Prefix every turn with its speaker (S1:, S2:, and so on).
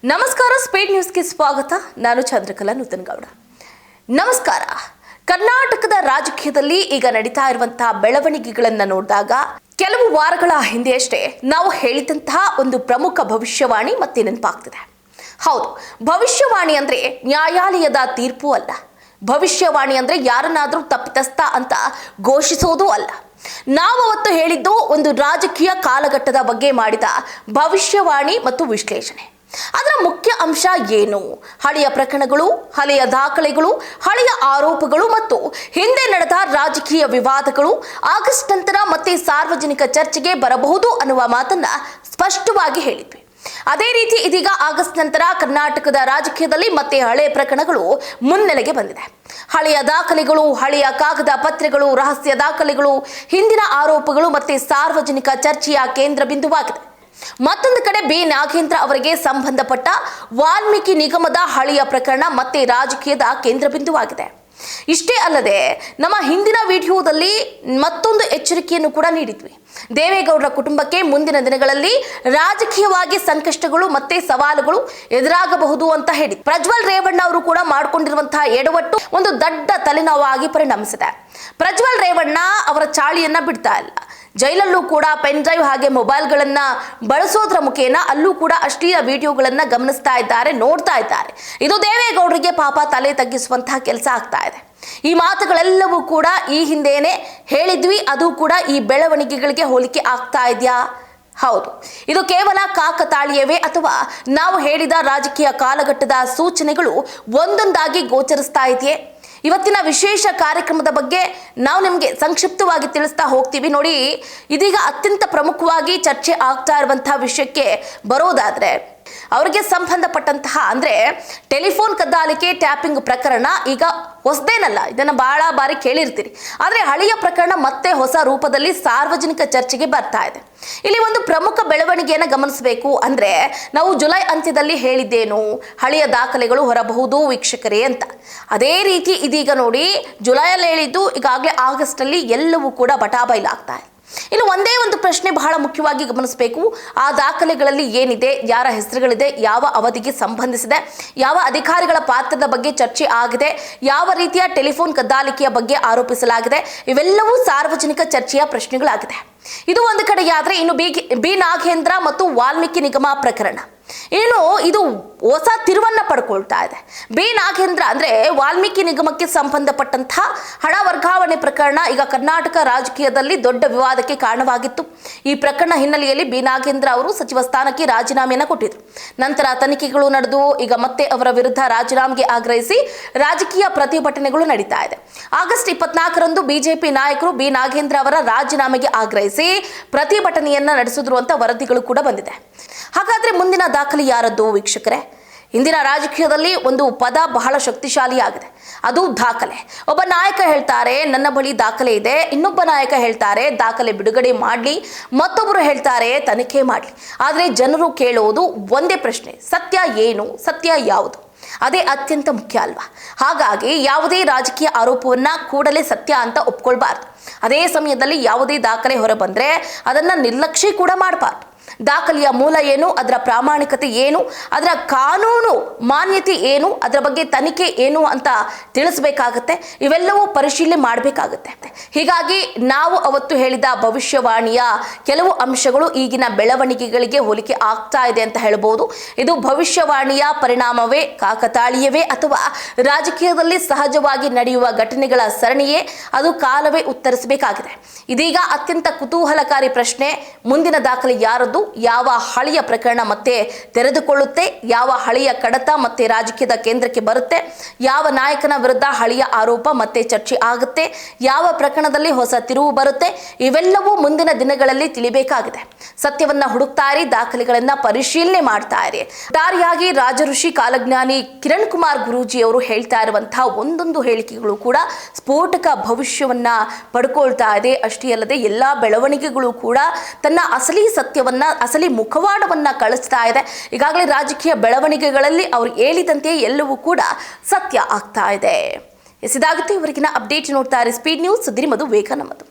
S1: ನಮಸ್ಕಾರ, ಸ್ಪೀಡ್ ನ್ಯೂಸ್ಗೆ ಸ್ವಾಗತ. ನಾನು ಚಂದ್ರಕಲಾ ನೂತನಗೌಡ. ನಮಸ್ಕಾರ. ಕರ್ನಾಟಕದ ರಾಜಕೀಯದಲ್ಲಿ ಈಗ ನಡೀತಾ ಇರುವಂತಹ ಬೆಳವಣಿಗೆಗಳನ್ನು ನೋಡಿದಾಗ ಕೆಲವು ವಾರಗಳ ಹಿಂದೆಯಷ್ಟೇ ನಾವು ಹೇಳಿದಂತಹ ಒಂದು ಪ್ರಮುಖ ಭವಿಷ್ಯವಾಣಿ ಮತ್ತೆ ನೆನಪಾಗ್ತಿದೆ. ಹೌದು, ಭವಿಷ್ಯವಾಣಿ ಅಂದ್ರೆ ನ್ಯಾಯಾಲಯದ ತೀರ್ಪು ಅಲ್ಲ. ಭವಿಷ್ಯವಾಣಿ ಅಂದ್ರೆ ಯಾರನ್ನಾದ್ರೂ ತಪ್ಪಿತಸ್ಥ ಅಂತ ಘೋಷಿಸೋದು ಅಲ್ಲ. ನಾವು ಅವತ್ತು ಹೇಳಿದ್ದು ಒಂದು ರಾಜಕೀಯ ಕಾಲಘಟ್ಟದ ಬಗ್ಗೆ ಮಾಡಿದ ಭವಿಷ್ಯವಾಣಿ ಮತ್ತು ವಿಶ್ಲೇಷಣೆ. ಅದರ ಮುಖ್ಯ ಅಂಶ ಏನು? ಹಳೆಯ ಪ್ರಕರಣಗಳು, ಹಳೆಯ ದಾಖಲೆಗಳು, ಹಳೆಯ ಆರೋಪಗಳು ಮತ್ತು ಹಿಂದೆ ನಡೆದ ರಾಜಕೀಯ ವಿವಾದಗಳು ಆಗಸ್ಟ್ ನಂತರ ಮತ್ತೆ ಸಾರ್ವಜನಿಕ ಚರ್ಚೆಗೆ ಬರಬಹುದು ಅನ್ನುವ ಮಾತನ್ನ ಸ್ಪಷ್ಟವಾಗಿ ಹೇಳಿದ್ವಿ. ಅದೇ ರೀತಿ ಇದೀಗ ಆಗಸ್ಟ್ ನಂತರ ಕರ್ನಾಟಕದ ರಾಜಕೀಯದಲ್ಲಿ ಮತ್ತೆ ಹಳೆಯ ಪ್ರಕರಣಗಳು ಮುನ್ನೆಲೆಗೆ ಬಂದಿದೆ. ಹಳೆಯ ದಾಖಲೆಗಳು, ಹಳೆಯ ಕಾಗದ ಪತ್ರಗಳು, ರಹಸ್ಯ ದಾಖಲೆಗಳು, ಹಿಂದಿನ ಆರೋಪಗಳು ಮತ್ತೆ ಸಾರ್ವಜನಿಕ ಚರ್ಚೆಯ ಕೇಂದ್ರ ಬಿಂದುವಾಗಿದೆ. ಮತ್ತೊಂದು ಕಡೆ ಬಿ ನಾಗೇಂದ್ರ ಅವರಿಗೆ ಸಂಬಂಧಪಟ್ಟ ವಾಲ್ಮೀಕಿ ನಿಗಮದ ಹಳೆಯ ಪ್ರಕರಣ ಮತ್ತೆ ರಾಜಕೀಯದ ಕೇಂದ್ರ ಬಿಂದುವಾಗಿದೆ. ಇಷ್ಟೇ ಅಲ್ಲದೆ ನಮ್ಮ ಹಿಂದಿನ ವಿಡಿಯೋದಲ್ಲಿ ಮತ್ತೊಂದು ಎಚ್ಚರಿಕೆಯನ್ನು ಕೂಡ ನೀಡಿದ್ವಿ. ದೇವೇಗೌಡರ ಕುಟುಂಬಕ್ಕೆ ಮುಂದಿನ ದಿನಗಳಲ್ಲಿ ರಾಜಕೀಯವಾಗಿ ಸಂಕಷ್ಟಗಳು ಮತ್ತೆ ಸವಾಲುಗಳು ಎದುರಾಗಬಹುದು ಅಂತ ಹೇಳಿ ಪ್ರಜ್ವಲ್ ರೇವಣ್ಣ ಅವರು ಕೂಡ ಮಾಡಿಕೊಂಡಿರುವಂತಹ ಎಡವಟ್ಟು ಒಂದು ದೊಡ್ಡ ತಲೆನೋವಾಗಿ ಪರಿಣಮಿಸಿದೆ. ಪ್ರಜ್ವಲ್ ರೇವಣ್ಣ ಅವರ ಚಾಳಿಯನ್ನ ಬಿಡ್ತಾ ಇಲ್ಲ. ಜೈಲಲ್ಲೂ ಕೂಡ ಪೆನ್ ಡ್ರೈವ್ ಹಾಗೆ ಮೊಬೈಲ್ಗಳನ್ನ ಬಳಸೋದ್ರ ಮುಖೇನ ಅಲ್ಲೂ ಕೂಡ ಅಶ್ಲೀಲ ವಿಡಿಯೋಗಳನ್ನ ಗಮನಿಸ್ತಾ ಇದ್ದಾರೆ, ನೋಡ್ತಾ ಇದ್ದಾರೆ. ಇದು ದೇವೇಗೌಡರಿಗೆ ಪಾಪ ತಲೆ ತಗ್ಗಿಸುವಂತಹ ಕೆಲಸ ಆಗ್ತಾ ಇದೆ. ಈ ಮಾತುಗಳೆಲ್ಲವೂ ಕೂಡ ಈ ಹಿಂದೆನೆ ಹೇಳಿದ್ವಿ. ಅದು ಕೂಡ ಈ ಬೆಳವಣಿಗೆಗಳಿಗೆ ಹೋಲಿಕೆ ಆಗ್ತಾ ಇದೆಯಾ? ಹೌದು, ಇದು ಕೇವಲ ಕಾಕತಾಳೀಯವೇ ಅಥವಾ ನಾವು ಹೇಳಿದ ರಾಜಕೀಯ ಕಾಲಘಟ್ಟದ ಸೂಚನೆಗಳು ಒಂದೊಂದಾಗಿ ಗೋಚರಿಸ್ತಾ ಇದೆಯೇ? ಇವತ್ತಿನ ವಿಶೇಷ ಕಾರ್ಯಕ್ರಮದ ಬಗ್ಗೆ ನಾವು ನಿಮಗೆ ಸಂಕ್ಷಿಪ್ತವಾಗಿ ತಿಳಿಸ್ತಾ ಹೋಗ್ತೀವಿ. ನೋಡಿ, ಇದೀಗ ಅತ್ಯಂತ ಪ್ರಮುಖವಾಗಿ ಚರ್ಚೆ ಆಗ್ತಾ ಇರುವಂತಹ ವಿಷಯಕ್ಕೆ ಬರೋದಾದ್ರೆ, ಅವರಿಗೆ ಸಂಬಂಧಪಟ್ಟಂತಹ ಅಂದ್ರೆ ಟೆಲಿಫೋನ್ ಕದ್ದಾಲಿಕೆ, ಟ್ಯಾಪಿಂಗ್ ಪ್ರಕರಣ ಈಗ ಹೊಸದೇನಲ್ಲ, ಇದನ್ನ ಬಹಳ ಬಾರಿ ಕೇಳಿರ್ತೀರಿ. ಆದ್ರೆ ಹಳೆಯ ಪ್ರಕರಣ ಮತ್ತೆ ಹೊಸ ರೂಪದಲ್ಲಿ ಸಾರ್ವಜನಿಕ ಚರ್ಚೆಗೆ ಬರ್ತಾ ಇದೆ. ಇಲ್ಲಿ ಒಂದು ಪ್ರಮುಖ ಬೆಳವಣಿಗೆಯನ್ನು ಗಮನಿಸಬೇಕು. ಅಂದ್ರೆ ನಾವು ಜುಲೈ ಅಂತ್ಯದಲ್ಲಿ ಹೇಳಿದ್ದೇನು, ಹಳೆಯ ದಾಖಲೆಗಳು ಹೊರಬಹುದು ವೀಕ್ಷಕರೇ ಅಂತ. ಅದೇ ರೀತಿ ಇದೀಗ ನೋಡಿ, ಜುಲೈಯಲ್ಲಿ ಹೇಳಿದ್ದು ಈಗಾಗಲೇ ಆಗಸ್ಟ್ ಅಲ್ಲಿ ಎಲ್ಲವೂ ಕೂಡ ಬಟಾಬೈಲಾಗ್ತಾ ಇದೆ. ಇನ್ನು ಒಂದೇ ಒಂದು ಪ್ರಶ್ನೆ ಬಹಳ ಮುಖ್ಯವಾಗಿ ಗಮನಿಸಬೇಕು. ಆ ದಾಖಲೆಗಳಲ್ಲಿ ಏನಿದೆ, ಯಾರ ಹೆಸರುಗಳಿದೆ, ಯಾವ ಅವಧಿಗೆ ಸಂಬಂಧಿಸಿದೆ, ಯಾವ ಅಧಿಕಾರಿಗಳ ಪಾತ್ರದ ಬಗ್ಗೆ ಚರ್ಚೆ ಆಗಿದೆ, ಯಾವ ರೀತಿಯ ಟೆಲಿಫೋನ್ ಕದ್ದಾಲಿಕೆಯ ಬಗ್ಗೆ ಆರೋಪಿಸಲಾಗಿದೆ, ಇವೆಲ್ಲವೂ ಸಾರ್ವಜನಿಕ ಚರ್ಚೆಯ ಪ್ರಶ್ನೆಗಳಾಗಿದೆ. ಇದು ಒಂದು ಕಡೆಯಾದ್ರೆ, ಇನ್ನು ಬಿ ನಾಗೇಂದ್ರ ಮತ್ತು ವಾಲ್ಮೀಕಿ ನಿಗಮ ಪ್ರಕರಣ ಇದು ಹೊಸ ತಿರುವನ್ನ ಪಡ್ಕೊಳ್ತಾ ಇದೆ. ಬಿ ನಾಗೇಂದ್ರ ಅಂದ್ರೆ ವಾಲ್ಮೀಕಿ ನಿಗಮಕ್ಕೆ ಸಂಬಂಧಪಟ್ಟಂತಹ ಹಣ ವರ್ಗಾವಣೆ ಪ್ರಕರಣ ಈಗ ಕರ್ನಾಟಕ ರಾಜಕೀಯದಲ್ಲಿ ದೊಡ್ಡ ವಿವಾದಕ್ಕೆ ಕಾರಣವಾಗಿತ್ತು. ಈ ಪ್ರಕರಣ ಹಿನ್ನೆಲೆಯಲ್ಲಿ ಬಿ ನಾಗೇಂದ್ರ ಅವರು ಸಚಿವ ಸ್ಥಾನಕ್ಕೆ ರಾಜೀನಾಮೆಯನ್ನು ಕೊಟ್ಟಿದ್ರು. ನಂತರ ತನಿಖೆಗಳು ನಡೆದು ಈಗ ಮತ್ತೆ ಅವರ ವಿರುದ್ಧ ರಾಜೀನಾಮೆಗೆ ಆಗ್ರಹಿಸಿ ರಾಜಕೀಯ ಪ್ರತಿಭಟನೆಗಳು ನಡೀತಾ ಇದೆ. ಆಗಸ್ಟ್ 24ರಂದು ಬಿಜೆಪಿ ನಾಯಕರು ಬಿ ನಾಗೇಂದ್ರ ಅವರ ರಾಜೀನಾಮೆಗೆ ಆಗ್ರಹಿಸಿ ಪ್ರತಿಭಟನೆಯನ್ನ ನಡೆಸಿದ್ರು ಅಂತ ವರದಿಗಳು ಕೂಡ ಬಂದಿದೆ. ಹಾಗಾದ್ರೆ ಮುಂದಿನ ದಾಖಲೆ ಯಾರದ್ದು ವೀಕ್ಷಕರೇ? ಇಂದಿನ ರಾಜಕೀಯದಲ್ಲಿ ಒಂದು ಪದ ಬಹಳ ಶಕ್ತಿಶಾಲಿಯಾಗಿದೆ, ಅದು ದಾಖಲೆ. ಒಬ್ಬ ನಾಯಕ ಹೇಳ್ತಾರೆ ನನ್ನ ಬಳಿ ದಾಖಲೆ ಇದೆ, ಇನ್ನೊಬ್ಬ ನಾಯಕ ಹೇಳ್ತಾರೆ ದಾಖಲೆ ಬಿಡುಗಡೆ ಮಾಡಲಿ, ಮತ್ತೊಬ್ಬರು ಹೇಳ್ತಾರೆ ತನಿಖೆ ಮಾಡಲಿ. ಆದರೆ ಜನರು ಕೇಳೋದು ಒಂದೇ ಪ್ರಶ್ನೆ, ಸತ್ಯ ಏನು, ಸತ್ಯ ಯಾವುದು? ಅದೇ ಅತ್ಯಂತ ಮುಖ್ಯ ಅಲ್ವಾ? ಹಾಗಾಗಿ ಯಾವುದೇ ರಾಜಕೀಯ ಆರೋಪವನ್ನ ಕೂಡಲೇ ಸತ್ಯ ಅಂತ ಒಪ್ಕೊಳ್ಬಾರ್ದು. ಅದೇ ಸಮಯದಲ್ಲಿ ಯಾವುದೇ ದಾಖಲೆ ಹೊರ ಬಂದ್ರೆ ಅದನ್ನ ನಿರ್ಲಕ್ಷ್ಯ ಕೂಡ ಮಾಡಬಾರ್ದು. ದಾಖಲೆಯ ಮೂಲ ಏನು, ಅದರ ಪ್ರಾಮಾಣಿಕತೆ ಏನು, ಅದರ ಕಾನೂನು ಮಾನ್ಯತೆ ಏನು, ಅದರ ಬಗ್ಗೆ ತನಿಖೆ ಏನು ಅಂತ ತಿಳಿಸಬೇಕಾಗತ್ತೆ. ಇವೆಲ್ಲವೂ ಪರಿಶೀಲನೆ ಮಾಡಬೇಕಾಗತ್ತೆ. ಹೀಗಾಗಿ ನಾವು ಅವತ್ತು ಹೇಳಿದ ಭವಿಷ್ಯವಾಣಿಯ ಕೆಲವು ಅಂಶಗಳು ಈಗಿನ ಬೆಳವಣಿಗೆಗಳಿಗೆ ಹೋಲಿಕೆ ಆಗ್ತಾ ಇದೆ ಅಂತ ಹೇಳಬಹುದು. ಇದು ಭವಿಷ್ಯವಾಣಿಯ ಪರಿಣಾಮವೇ, ಕಾಕತಾಳೀಯವೇ ಅಥವಾ ರಾಜಕೀಯದಲ್ಲಿ ಸಹಜವಾಗಿ ನಡೆಯುವ ಘಟನೆಗಳ ಸರಣಿಯೇ? ಅದು ಕಾಲವೇ ಉತ್ತರಿಸಬೇಕಾಗಿದೆ. ಇದೀಗ ಅತ್ಯಂತ ಕುತೂಹಲಕಾರಿ ಪ್ರಶ್ನೆ, ಮುಂದಿನ ದಾಖಲೆ ಯಾರದ್ದು? ಯಾವ ಹಳೆಯ ಪ್ರಕರಣ ಮತ್ತೆ ತೆರೆದುಕೊಳ್ಳುತ್ತೆ? ಯಾವ ಹಳೆಯ ಕಡತ ಮತ್ತೆ ರಾಜಕೀಯದ ಕೇಂದ್ರಕ್ಕೆ ಬರುತ್ತೆ? ಯಾವ ನಾಯಕನ ವಿರುದ್ಧ ಹಳೆಯ ಆರೋಪ ಮತ್ತೆ ಚರ್ಚೆ ಆಗುತ್ತೆ? ಯಾವ ಪ್ರಕರಣದಲ್ಲಿ ಹೊಸ ತಿರುವು ಬರುತ್ತೆ? ಇವೆಲ್ಲವೂ ಮುಂದಿನ ದಿನಗಳಲ್ಲಿ ತಿಳಿಬೇಕಾಗಿದೆ. ಸತ್ಯವನ್ನ ಹುಡುಕ್ತಾ ಇರಿ, ದಾಖಲೆಗಳನ್ನ ಪರಿಶೀಲನೆ ಮಾಡ್ತಾ ಇರಿ. ಒಟ್ಟಾರೆಯಾಗಿ ರಾಜಋಷಿ ಕಾಲಜ್ಞಾನಿ ಕಿರಣ್ ಕುಮಾರ್ ಗುರೂಜಿ ಅವರು ಹೇಳ್ತಾ ಇರುವಂತಹ ಒಂದೊಂದು ಹೇಳಿಕೆಗಳು ಕೂಡ ಸ್ಫೋಟಕ ಭವಿಷ್ಯವನ್ನ ಪಡ್ಕೊಳ್ತಾ ಇದೆ. ಅಷ್ಟೇ ಅಲ್ಲದೆ ಎಲ್ಲಾ ಬೆಳವಣಿಗೆಗಳು ಕೂಡ ತನ್ನ ಅಸಲಿ ಸತ್ಯವನ್ನ, ಅಸಲಿ ಮುಖವಾಡವನ್ನ ಕಳಿಸ್ತಾ ಇದೆ. ಈಗಾಗಲೇ ರಾಜಕೀಯ ಬೆಳವಣಿಗೆಗಳಲ್ಲಿ ಅವರು ಹೇಳಿದಂತೆ ಎಲ್ಲವೂ ಕೂಡ ಸತ್ಯ ಆಗ್ತಾ ಇದೆ. ಇದಾಗುತ್ತೆ ಇವರಿಗಿನ ಅಪ್ಡೇಟ್. ನೋಡ್ತಾ ಇರಿ ಸ್ಪೀಡ್ ನ್ಯೂಸ್, ಸುದ್ದಿ ನಿಮ್ಮದು, ವೇಗ ನಮ್ಮದು.